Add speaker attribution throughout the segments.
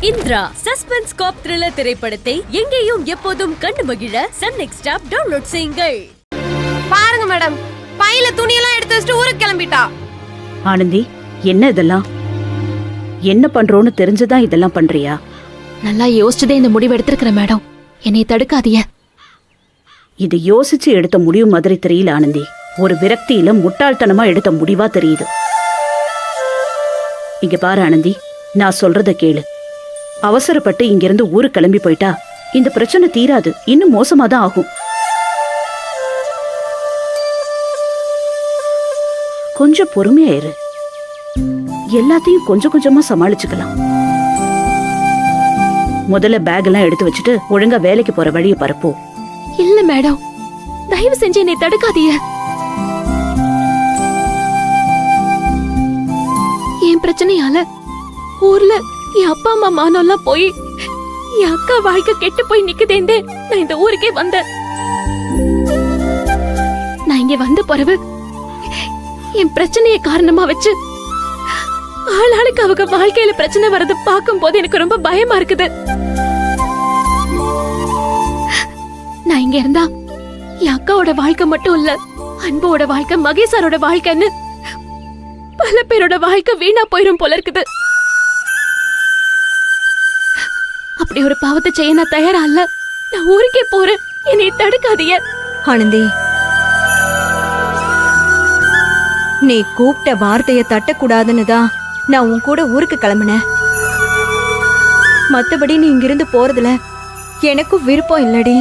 Speaker 1: Indira suspense காப் thriller திரைப்படத்தை எங்கேயும் எப்போதும் கண்டு மகிழ சன் நெக்ஸ்ட் ஆப் டவுன்லோட் செய்யுங்கள்.
Speaker 2: பாருங்க மேடம், பையில துணியெல்லாம் எடுத்து வச்சுட்டு ஊருக்கு கிளம்பிட்டா.
Speaker 3: ஆனந்தி, என்ன இதெல்லாம்? என்ன பண்றோன்னு தெரிஞ்சுதான் இதெல்லாம் பண்றியா?
Speaker 4: நல்லா யோசிச்சுதே இந்த முடிவு எடுத்திருக்கிற மேடம். என்னை தடுக்காதீங்க.
Speaker 3: இது யோசிச்சு எடுத்த முடிவு மாதிரி தெரியல ஆனந்தி. ஒரு விரக்தியில முட்டாள்தனமா எடுத்த முடிவா தெரியுது. இங்க பாரு ஆனந்தி, நான் சொல்றத கேளு. அவசரப்பட்டு இங்கிருந்து ஊருக்கு கிளம்பி போயிட்டா இந்த பிரச்சனை தீராது, இன்னும் மோசமாதான் ஆகும். கொஞ்சம் பொறுமையா இரு. எல்லாத்தையும் கொஞ்சம் கொஞ்சமா சமாளிச்சுக்கலாம். முதல்ல பேக் எல்லாம் எடுத்து வச்சுட்டு ஒழுங்கா வேலைக்கு போற வழியை பரப்போ.
Speaker 4: இல்ல மேடம், தயவு செஞ்சு என்னை தடுக்காதீங்க. என் பிரச்சனையால ஊர்ல என் அப்பா அம்மா மானம்லாம் போய் என் அக்கா வாழ்க்கை கெட்டு போய் நிக்குதேந்தே நான் இந்த ஊருக்கே வந்தேன். நான் இங்க வந்த பிறகு என் பிரச்சனைய காரணமா வச்சு ஆளாளுக்கு அவங்க வாழ்க்கையில பிரச்சனை வர்றது பார்க்கும் போது எனக்கு ரொம்ப பயமா இருக்குது. நான் இங்க இருந்தா என் அக்காவோட வாழ்க்கை மட்டும் இல்ல, அன்போட வாழ்க்கை, மகேஷரோட வாழ்க்கைன்னு பல பேரோட வாழ்க்கை வீணா போயிரும் போல இருக்குது. அப்படி ஒரு பாவத்தை செய்ய நான் தயாரா இல்ல. நான் ஊருக்கே போறேன், என்னை தடுக்காதீங்க.
Speaker 2: ஆனந்தி, நீ கூப்பிட்ட வார்த்தைய தட்டக்கூடாதுன்னு தான் நான் உன் கூட ஊருக்கு கிளம்பினேன். மத்தபடி நீ இங்கிருந்து போறதுல எனக்கும் விருப்பம் இல்லடி.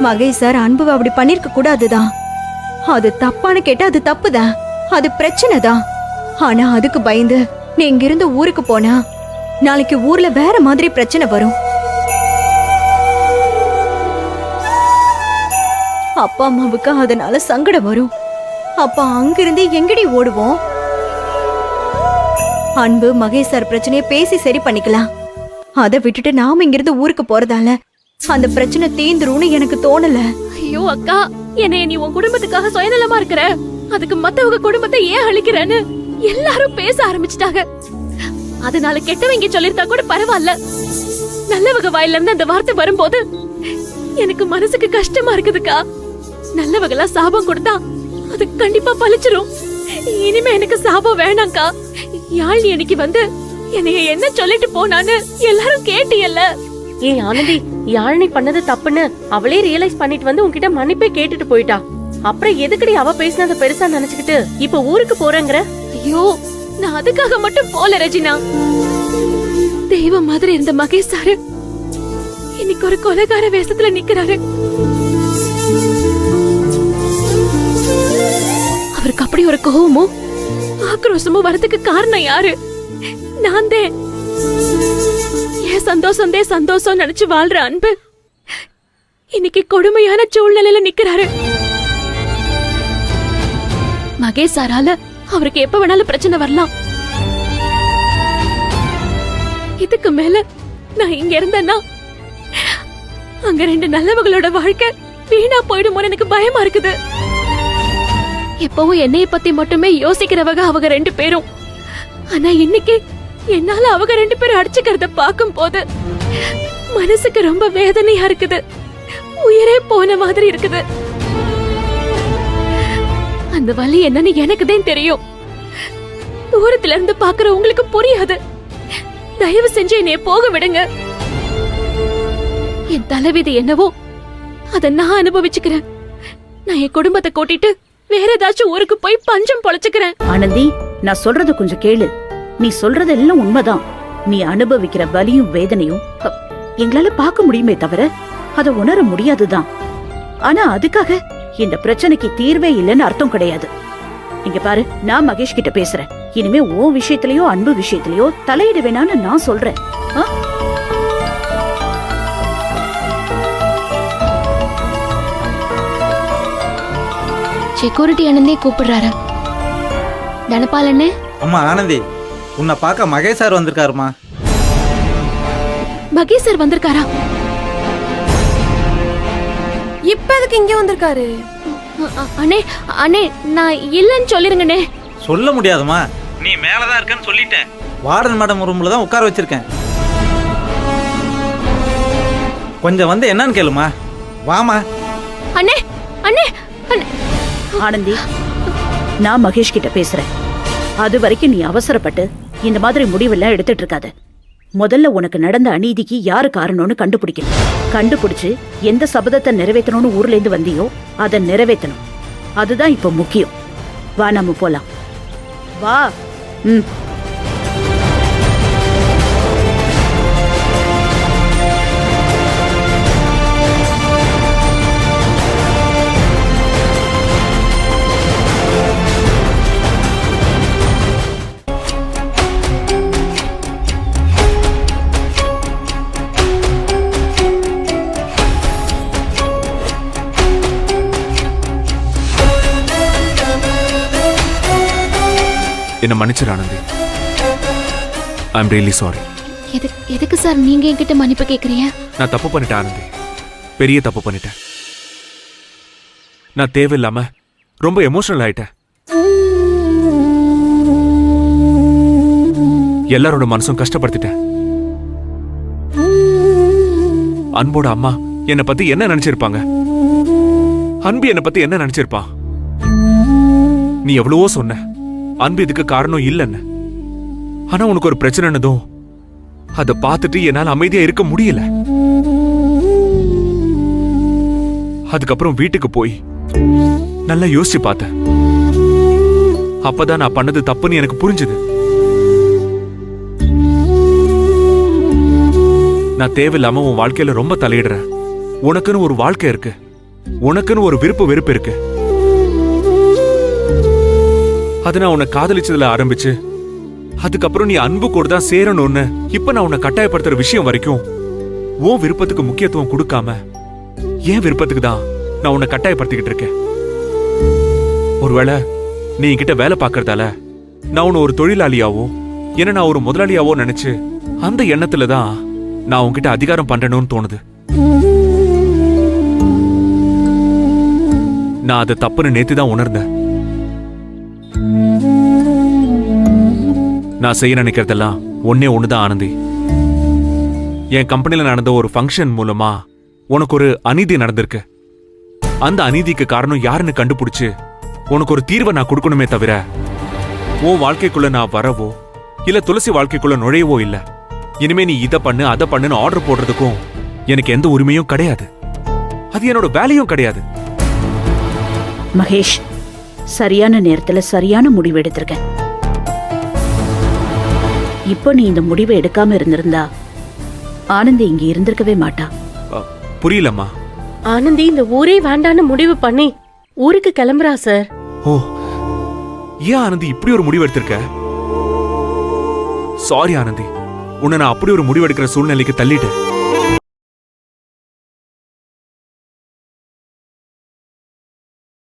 Speaker 2: மகேஷ் சார் அன்பு அப்படி பண்ணிருக்க கூடாதுதான். அது தப்பான்னு கேட்டா அது தப்புதான், அது பிரச்சனை தான். ஆனா அதுக்கு பயந்து நீ இங்கிருந்து ஊருக்கு போனா நாளைக்கு ஊர்ல வேற மாதிரி பிரச்சனை வரும். அப்பா அம்மாவுக்கு அதனால சங்கடம் வரும். அப்ப அங்கிருந்து எங்கடி ஓடுவோம்? அன்பு மகேஷ் சார் பிரச்சனையை பேசி சரி பண்ணிக்கலாம். அதை விட்டுட்டு நாம இங்கிருந்து ஊருக்கு போறதால அந்த பிரச்சனை தீந்துரும்னு எனக்கு தோணல.
Speaker 4: ஐயோ அக்கா, என்னைய நீ உன் குடும்பத்துக்காக சுயநலமா இருக்கிற, அதுக்கு மத்தவங்க குடும்பத்தை ஏன் அழிக்கிறேன்னு எல்லாரும் பேச ஆரம்பிச்சிட்டாங்க. அதனால கெட்டவங்க சொல்லிருந்தா கூட பரவாயில்ல, நல்லவங்க வாயில இருந்து அந்த வார்த்தை வரும்போது எனக்கு மனசுக்கு கஷ்டமா இருக்குதுக்கா. நல்லவங்களா சாபம் கொடுத்தா அது கண்டிப்பா பழிச்சிரும். இனிமே எனக்கு சாபம் வேணாம்க்கா. யாழ் எனக்கு வந்து என்னைய என்ன சொல்லிட்டு போனான்னு எல்லாரும் கேட்டியல்ல.
Speaker 1: ஏய் ஆனந்தி, யாழினி பண்ணது தப்புன்னு அவளே ரியலைஸ் பண்ணிட்டு வந்து உன்கிட்ட மன்னிப்பே கேட்டுட்டு போயிட்டா. அப்புறம் எதுக்கடி அவ பேசினத பெருசா நினைச்சுக்கிட்டு இப்ப ஊருக்கு போறேங்கிற?
Speaker 4: ஐயோ, நான் அதுக்காக மட்டும் போல ரஜினா. தெய்வம் மாதிரி இருந்த மகேஷ் சாரு இன்னைக்கு ஒரு கொலைகார வேஷத்துல நிக்கிறாரு. அவருக்கு அப்படி ஒரு கோவமும் ஆக்ரோஷமும் வரதுக்கு காரணம் யாரு? நான் தான். ஏன் சந்தோஷம் சந்தோஷம் நினைச்சு வாழ்ற அன்பு இன்னைக்கு கொடுமையான சூழ்நிலையில நிக்கிறாரு. மகேஷ் சாரால அவருக்கு எப்ப வேணாலும் பிரச்சனை வரலாம். இதுக்கு மேல நான் இங்க இருந்தேன்னா அங்க ரெண்டு நல்லவங்களோட வாழ்க்கை வீணா போயிடுமோன்னு எனக்கு பயமா இருக்குது. எப்பவும் என்னைய பத்தி மட்டுமே யோசிக்கிறவங்க அவங்க ரெண்டு பேரும். ஆனா இன்னைக்கு என்னால அவங்க ரெண்டு பேரும் அடிச்சுக்கிறத பார்க்கும் போது மனசுக்கு ரொம்ப வேதனையா இருக்குது. உயிரே போன மாதிரி இருக்குது. அந்த வலி என்னன்னு எனக்கு தான் தெரியும். தூரத்துல இருந்து பாக்குற உங்களுக்கு புரியாது. தயவு செஞ்சு என்னைய போக விடுங்க. என் தலைவிதி என்னவோ அத நான் அனுபவிச்சுக்கிறேன். நான் என் குடும்பத்தை கூட்டிட்டு வேற ஏதாச்சும் ஊருக்கு போய் பஞ்சம் பொழைச்சுக்கிறேன்.
Speaker 3: ஆனந்தி, நான் சொல்றது கொஞ்சம் கேளு. நீ சொல்றதெல்லாம் உண்மைதான். நீ அனுபவிக்கிற வலியும் வேதனையும் எங்களால பார்க்க முடியுமே தவிர அதை உணர முடியாதுதான். ஆனா அதுக்காக இந்த பிரச்சனைக்கு தீர்வே இல்லைன்னு அர்த்தம் கிடையாது. இங்க பாரு, நான் மகேஷ் கிட்ட பேசுறேன். இனிமே ஓ விஷயத்திலயோ அன்பு விஷயத்திலயோ தலையிட வேணான்னு நான் சொல்றேன்.
Speaker 4: செக்யூரிட்டி அண்ணனே கூப்பிடுறாரு. தனபால் அண்ணே.
Speaker 5: அம்மா ஆனந்தி, உன்னை பார்க்க மகேஷ் சார் வந்திருக்காருமா.
Speaker 4: மகேஷ் சார் வந்திருக்காரா?
Speaker 2: இப்ப எதுக்கு இங்க வந்திருக்காரு?
Speaker 4: அண்ணே அண்ணே, நான் இல்லன்னு சொல்லிருங்கண்ணே.
Speaker 5: சொல்ல முடியாதுமா, நீ மேலதான் இருக்கன்னு சொல்லிட்டேன். வார்டன் மேடம் ரூம்ல தான் உட்கார வச்சிருக்கேன். கொஞ்சம் வந்து என்னன்னு கேளுமா. வாமா.
Speaker 4: அண்ணே அண்ணே அண்ணே.
Speaker 3: ஆனந்தி, நான் மகேஷ் கிட்ட பேசுறேன். அது வரைக்கும் நீ அவசரப்பட்டு இந்த மாதிரி முடிவெல்லாம் எடுத்துட்டு இருக்காத. முதல்ல உனக்கு நடந்த அநீதிக்கு யாரு காரணம்னு கண்டுபிடிக்கணும். கண்டுபிடிச்சு எந்த சபதத்தை நிறைவேற்றணும்னு ஊர்ல இருந்து வந்தியோ அதை நிறைவேற்றணும். அதுதான் இப்ப முக்கியம். வா, நம்ம போலாம். வா. ம்.
Speaker 6: என்ன மன்னிச்சிரு ஆனந்தி. ஐ அம் ரியலி சாரி.
Speaker 4: எதுக்கு சார் நீங்க என்கிட்ட மன்னிப்பு கேக்குறீங்க?
Speaker 6: நான் தப்பு பண்ணிட்டேன் ஆனந்தி, பெரிய தப்பு பண்ணிட்டேன். நான் தேவையில்லாம ரொம்ப எமோஷனல் ஆயிட்டேன். எல்லாரோட மனசும் கஷ்டப்படுத்திட்டேன். அன்போட அம்மா என்னை பத்தி என்ன நினைச்சிருப்பாங்க? அன்பு என்னை பத்தி என்ன நினைச்சிருப்பா? நீ எவ்வளவோ சொன்ன அன்பு இதுக்கு காரணம் இல்லைன்னு. ஆனா உனக்கு ஒரு பிரச்சனைனதும் அதை பார்த்துட்டு என்னால அமைதியா இருக்க முடியல. அதுக்கப்புறம் வீட்டுக்கு போய் நல்லா யோசிச்சு பார்த்தேன். அப்பதான் நான் பண்ணது தப்புன்னு எனக்கு புரிஞ்சுது. நான் தேவையில்லாம உன் வாழ்க்கையில ரொம்ப தலையிடுறேன். உனக்குன்னு ஒரு வாழ்க்கை இருக்கு, உனக்குன்னு ஒரு விருப்பு வெறுப்பு இருக்கு. அது நான் உன்னை காதலிச்சதுல ஆரம்பிச்சு அதுக்கப்புறம் நீ அன்பு கூட தான் சேரணும்னு இப்ப நான் உன்னை கட்டாயப்படுத்துற விஷயம் வரைக்கும் உன் விருப்பத்துக்கு முக்கியத்துவம் கொடுக்காம என் விருப்பத்துக்கு தான் நான் உன்னை கட்டாயப்படுத்திக்கிட்டு இருக்கேன். ஒருவேளை நீ என்கிட்ட வேலை பார்க்கறதால நான் உன்னை ஒரு தொழிலாளியாவோ என்ன நான் ஒரு முதலாளியாவோ நினைச்சு அந்த எண்ணத்துல தான் நான் உன்கிட்ட அதிகாரம் பண்றேன்னு தோணுது. நான் அதை தப்புன்னு நேத்து தான் உணர்ந்தேன். நான் செய்ய நினைக்கிறதெல்லாம் ஒன்னே ஒண்ணுதான் ஆனந்தி. என் கம்பெனில நடந்த ஒரு ஃபங்க்ஷன் மூலமா உனக்கு ஒரு அநீதி நடந்திருக்கு. அந்த அநீதிக்கு காரணம் யாருன்னு கண்டுபிடிச்சு உனக்கு ஒரு தீர்வை நான் கொடுக்கணுமே தவிர உன் வாழ்க்கைக்குள்ள நான் வரவோ இல்ல துளசி வாழ்க்கைக்குள்ள நுழையவோ இல்ல. இனிமே நீ இதை பண்ணு அதை பண்ணுன்னு ஆர்டர் போடுறதுக்கும் எனக்கு எந்த உரிமையும் கிடையாது. அது என்னோட வேலையும் கிடையாது.
Speaker 3: மகேஷ், சரியான நேரத்துல சரியான முடிவு எடுத்திருக்க. இப்போ நீ இந்த முடிவை எடுக்காம இருந்திருந்தா ஆனந்தி இங்க இருந்திருக்கவே மாட்டா.
Speaker 6: புரியலம்மா.
Speaker 1: ஆனந்தி இந்த ஊரே வேண்டான்னு முடிவு பண்ணி ஊருக்கு கிளம்புறா சார்.
Speaker 6: ஓ, ஏன் ஆனந்தி இப்படி ஒரு முடிவு எடுத்திருக்க? சாரி ஆனந்தி, உன்னை நான் அப்படி ஒரு முடிவு எடுக்கிற சூழ்நிலைக்கு தள்ளிட்டேன்.